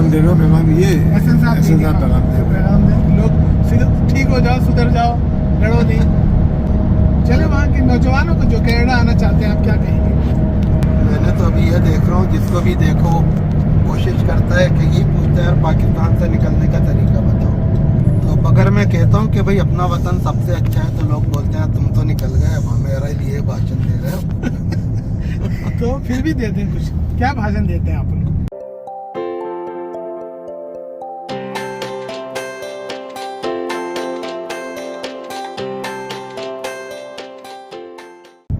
पैगाम देगा, पैगाम ये पैगाम दे, लोग ठीक हो जाओ, सुधर जाओ, लड़ो नहीं। चले वहाँ के नौजवानों को जो कनाडा आना चाहते हैं, आप क्या कहेंगे? मैंने तो अभी ये देख रहा हूँ, जिसको भी देखो कोशिश करता है कि ये पूछता है पाकिस्तान से निकलने का तरीका बताओ। तो अगर मैं कहता हूँ कि भाई अपना वतन सबसे अच्छा है, तो लोग बोलते हैं तुम तो निकल गए, अब मेरे लिए भाषण दे रहे हो। तो फिर भी देते हैं कुछ, क्या भाषण देते हैं आप उनको?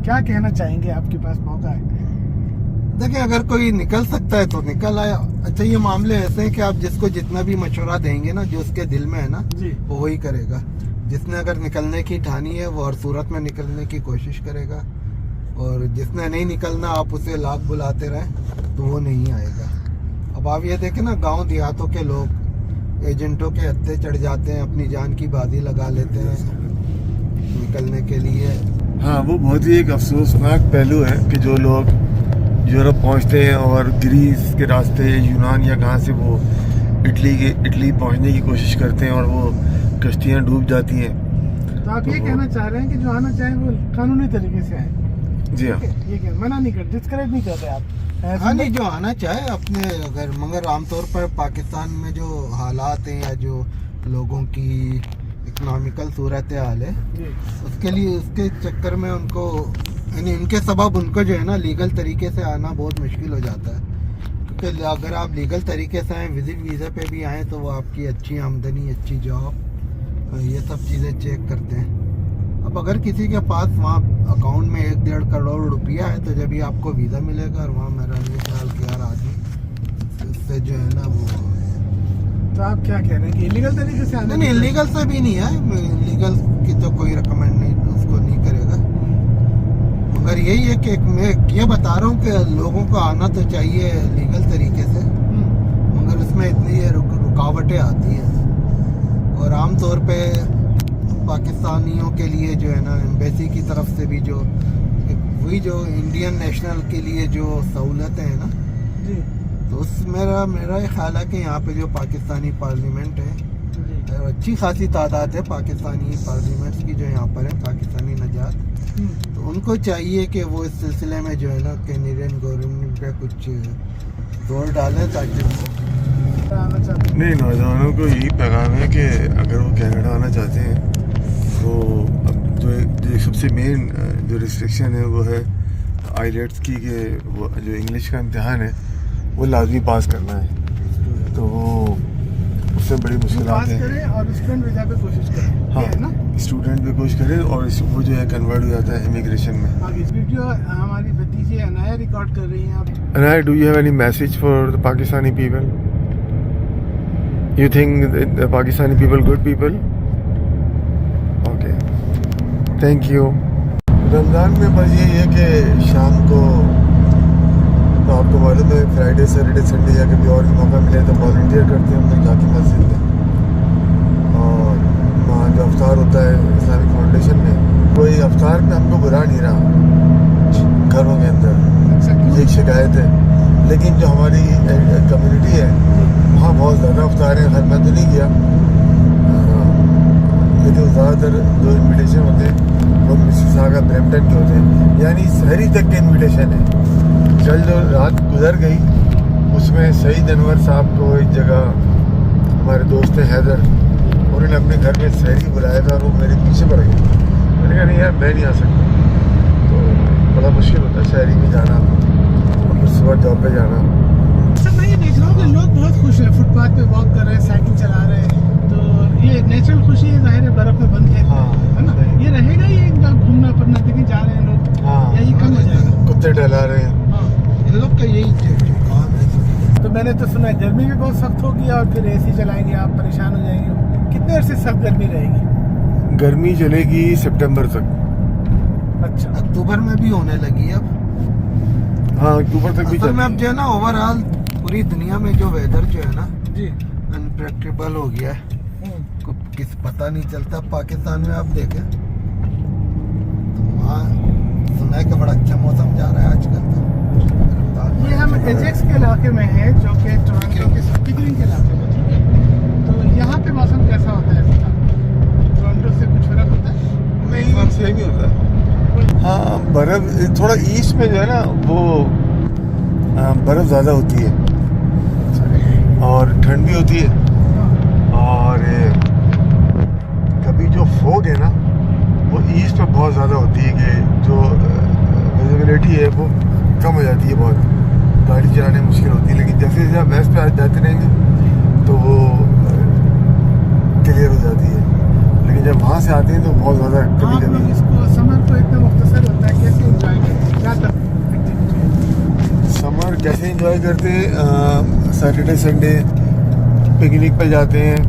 क्या कहना चाहेंगे? आपके पास मौका है। देखिए, अगर कोई निकल सकता है तो निकल आया। अच्छा, ये मामले ऐसे हैं कि आप जिसको जितना भी मशवरा देंगे ना, जो उसके दिल में है ना, वो वही करेगा। जिसने अगर निकलने की ठानी है वो हर सूरत में निकलने की कोशिश करेगा, और जिसने नहीं निकलना आप उसे लाख बुलाते रहें तो वो नहीं आएगा। अब आप ये देखें ना, गांव देहातों के लोग एजेंटों के हत्थे चढ़ जाते हैं, अपनी जान की बाजी लगा लेते हैं निकलने के लिए। हाँ, वो बहुत ही एक अफसोसनाक पहलू है कि जो लोग यूरोप पहुंचते हैं और ग्रीस के रास्ते यूनान या कहाँ से वो इटली पहुंचने की कोशिश करते हैं और वो कश्तियाँ डूब जाती हैं। तो आप ये कहना चाह रहे हैं कि जो आना चाहे वो कानूनी तरीके से आए? जी हाँ, ये क्या मना नहीं कर, डिस्करेज नहीं कर रहे आप? हाँ नहीं, जो आना चाहे अपने, अगर मगर आमतौर पर पाकिस्तान में जो हालात हैं या जो लोगों की इकोनॉमिकल सूरत हाल है, उसके लिए उसके चक्कर में उनको, यानी इनके सबब उनको जो है ना लीगल तरीके से आना बहुत मुश्किल हो जाता है। क्योंकि अगर आप लीगल तरीके से आए, विजिट वीज़ा पे भी आए, तो वो आपकी अच्छी आमदनी, अच्छी जॉब, ये सब चीज़ें चेक करते हैं। अब अगर किसी के पास वहाँ अकाउंट में 1-1.5 करोड़ रुपया है, तो जब भी आपको वीज़ा मिलेगा, और वहाँ मेरा ये ख्याल कि यार आदमी इससे जो है ना वो। तो आप क्या कह रहे हैं कि इलीगल तरीके से आना? नहीं, इलीगल से भी नहीं है, इलीगल की तो कोई रिकमेंड नहीं, उसको नहीं करेगा। मगर यही है कि मैं ये बता रहा हूँ कि लोगों को आना तो चाहिए लीगल तरीके से, मगर उसमें इतनी रुकावटें आती हैं। और आमतौर पे पाकिस्तानियों के लिए जो है ना, एम्बेसी की तरफ से भी जो वही जो इंडियन नेशनल के लिए जो सहूलतें हैं ना, तो उस मेरा ये ख्याल है कि यहाँ पे जो पाकिस्तानी पार्लियामेंट है, अच्छी खासी तादाद है पाकिस्तानी पार्लियामेंट्स की जो यहाँ पर है, पाकिस्तानी नजात, तो उनको चाहिए कि वो इस सिलसिले में जो है ना कैनेडियन गवर्नमेंट पे कुछ जोर डालें, ताकि नहीं, नौजवानों को यही पैगाम है कि अगर वो कनाडा आना चाहते हैं तो अब जो सबसे मेन जो रिस्ट्रिक्शन है वो है आईलेट्स की, कि वो जो इंग्लिश का इम्तिहान है वो लाजमी पास करना है। तो वो उससे बड़ी मुश्किलात हैं। और स्टूडेंट वीज़ा पे कोशिश करें। हाँ, है ना, स्टूडेंट पे कोशिश करें, और वो जो है कन्वर्ट हो जाता है इमिग्रेशन में। अब इस वीडियो हमारी भतीजी अनाया रिकॉर्ड कर रही हैं आप। Anaya, do you have any message for the Pakistani people? You think the Pakistani people good people? Okay, thank you. Ramzan में बस यही है कि शाम को, तो आपको मालूम है, फ्राइडे सैटरडे संडे या कभी और भी मौका मिले तो वॉलंटियर करते हैं हम लोग जाके मस्जिद में, और वहाँ जो अफ्तार होता है इस्लामिक फाउंडेशन में, कोई अफ्तार में हमको बुला नहीं रहा घरों के अंदर, एक शिकायत है। लेकिन जो हमारी कम्युनिटी है वहाँ बहुत ज़्यादा अफ्तार हैं। मैं तो नहीं गया, लेकिन ज़्यादातर जो इन्विटेशन होते हैं वो मिसिसागा ब्रैम्पटन के होते हैं, यानी शहरी तक के इन्विटेशन है। कल जो रात गुजर गई उसमें सईद अनवर साहब को एक जगह, हमारे दोस्त हैं हैदर, उन्होंने अपने घर में शहरी बुलाया था और वो मेरे पीछे पड़ गए। मैंने कहा नहीं यार, मैं नहीं आ सकता। तो बड़ा मुश्किल होता है शहरी में जाना और फिर सुबह जॉब पे जाना। सर, मैं ये देख रहा हूँ कि लोग बहुत खुश हैं, फुटपाथ पे वॉक कर रहे हैं, साइकिल चला रहे हैं, तो ये नेचुरल खुशी है, जाहिर है बर्फ में बंद है। हाँ, है ना, ये रहेगा ये घूमना फिरना, देखिए जा रहे हैं लोग। हाँ, या ये कम हो जाएगा? कुत्ते टहला रहे हैं। हाँ, इन लोग का यही काम है। तो मैंने तो सुना है गर्मी भी बहुत सख्त होगी और फिर एसी चलाएंगे आप, परेशान हो जाएंगे। कितने अरसे सख्त गर्मी रहेगी? गर्मी चलेगी सितंबर तक। अच्छा, अक्टूबर में भी होने लगी अब। हाँ, अक्टूबर तक भी असल में अब चलेगी। जो है ना, ओवरऑल पूरी दुनिया में जो वेदर जो है ना जी, अनप्रेडिक्टेबल हो गया है, किस पता नहीं चलता। पाकिस्तान में आप देखें तो वहाँ सुना है कि बड़ा अच्छा मौसम जा रहा है आजकल। तो ये हम एजेक्स के इलाके में हैं, जो कि टोरंटो के कितनी दार्जिलिंग के इलाके में, ठीक है। तो यहाँ पे मौसम कैसा होता है इसका? टोरंटो से कुछ फर्क होता है? नहीं, सेम ही होता है। हाँ, बर्फ थोड़ा ईस्ट में जो है ना वो बर्फ ज़्यादा होती है और ठंड भी होती है। और कभी जो फोग है ना वो ईस्ट में बहुत ज़्यादा होती है कि जो विजिबिलिटी है वो कम हो जाती है, बहुत गाड़ी चलाने में मुश्किल होती है। लेकिन जैसे जैसे आप वेस्ट पे आ जाते रहेंगे तो वो क्लियर हो जाती है। लेकिन जब वहाँ से आते हैं तो बहुत ज़्यादा आप लोग कभी इसको समर को एकदम मुख्तसर होता है, कैसे एंजॉय करते हैं, क्या एक्टिविटी है? समर कैसे एंजॉय करते हैं, सैटरडे संडे पिकनिक पे जाते हैं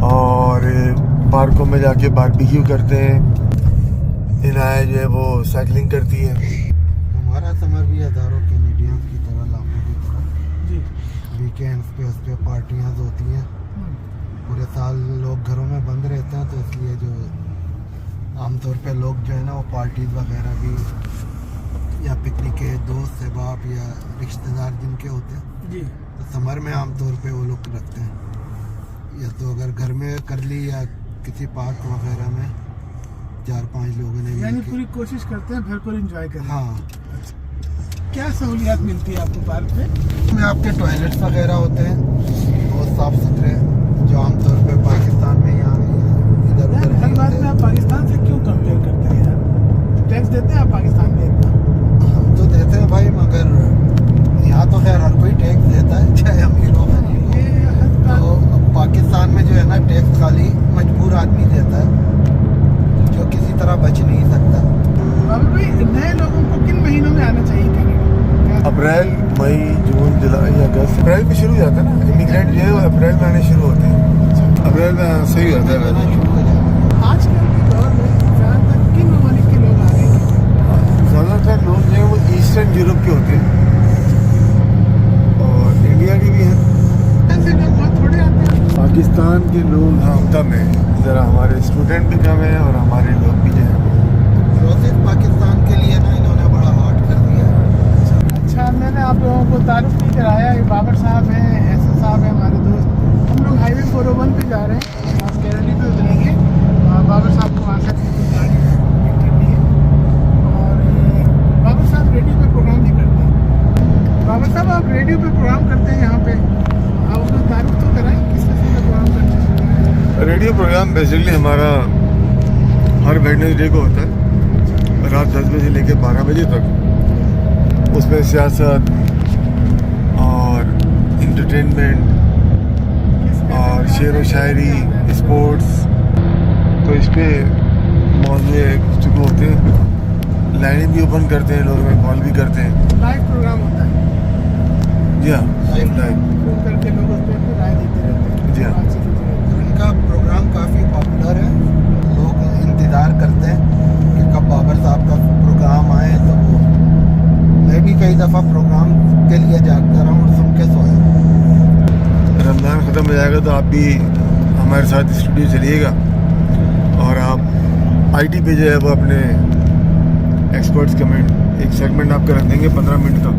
और पार्कों में जाके बारबेक्यू करते हैं। इनाया जो है वो साइकिलिंग करती है। हमारा समर भी हज़ारों कैनेडियंस की तरह, लाखों की तरह जी। वीकेंड्स पे उस पर पार्टियाँ होती हैं। पूरे साल लोग घरों में बंद रहते हैं, तो इसलिए जो आमतौर पे लोग जो है ना वो पार्टीज वगैरह भी या पिकनिक के दोस्त अहबाब या रिश्तेदार जिनके होते हैं जी। तो समर में आमतौर पे वो लोग रखते हैं। या तो अगर घर में कर ली या किसी पार्क वगैरह में 4-5 लोगों ने यानी मिलके। पूरी कोशिश करते हैं भरपूर एंजॉय करें। हाँ, क्या सहूलियात मिलती है आपको पार्क में? में आपके टॉयलेट्स वगैरह होते हैं बहुत साफ सुथरे, जो आमतौर पे पाकिस्तान में यहाँ इधर यार उधर हर नहीं बात में होते। आप पाकिस्तान से क्यों कंपेयर करते हैं यार? टैक्स देते हैं आप पाकिस्तान में इतना? हम तो देते हैं भाई, मगर यहाँ तो खैर हर कोई टैक्स देता है, चाहे अमीर हो गरीब हो। ये हद का तो पाकिस्तान में जो है ना टैक्स खाली मजबूर आदमी देता है, जो किसी तरह बच नहीं सकता। बाबा भाई, नए लोगों को किन महीनों में आना चाहिए कनाडा? क्या- अप्रैल, मई, जून, जुलाई, अगस्त। अप्रैल में शुरू हो जाता है ना, इमिग्रेंट जो है वो अप्रैल में आने शुरू होते हैं। अप्रैल में सही होता है आना वैसे। शुरू हो जाता है। आजकल के दौर में ज़्यादातर किन ममालिक के लोग आ रहे हैं? ज़्यादातर लोग जो है वो ईस्टर्न यूरोप के होते हैं और इंडिया के भी हैं। ऐसे लोग बहुत थोड़े आते हैं। पाकिस्तान के लोग हाँ कम है, ज़रा हमारे स्टूडेंट भी कम है और हमारे लोग भी जो है प्रोसेस पाकिस्तान के लिए ना इन्होंने बड़ा हार्ड कर दिया है। अच्छा, मैंने आप लोगों को तारुफ नहीं कराया। ये बाबर साहब हैं, एसएस साहब हैं हमारे दोस्त। हम लोग हाईवे 401 पे जा रहे हैं, आप कैरोली पे उतरेंगे। बाबर साहब को वहाँ से गाड़ी पिक करनी है। और बाबर साहब रेडियो पे प्रोग्राम भी करते हैं। बाबर साहब, आप रेडियो पे प्रोग्राम करते हैं यहाँ पे, आप अपना तारुफ तो कराएं, किस किस्म का प्रोग्राम करते हैं? रेडियो प्रोग्राम बेसिकली हमारा हर वेडनेसडे को होता है रात 10 बजे लेकर 12 बजे तक। उसमें सियासत और इंटरटेनमेंट और शेर व शायरी, स्पोर्ट्स, तो इस पर मौजूद गुफ्तगू होते हैं। लाइनें भी ओपन करते हैं, लोग हमें कॉल भी करते हैं। लाइव प्रोग्राम होता है, जी हाँ, लाइव। फोन करके लोग उस पर राय देते रहते हैं। जी हाँ। बातचीत होती रहती है। इनका प्रोग्राम काफ़ी पॉपुलर है, लोग इंतज़ार करते हैं कि कब बाबर साहब का प्रोग्राम आए। तो वो मैं भी कई दफ़ा प्रोग्राम के लिए जागता रहा हूँ और सुन के सोया। रमज़ान ख़त्म हो जाएगा तो आप भी हमारे साथ स्टूडियो चलिएगा और आप आईटी पे जो है वो अपने एक्सपर्ट्स कमेंट एक सेगमेंट आपका रख देंगे 15 मिनट का।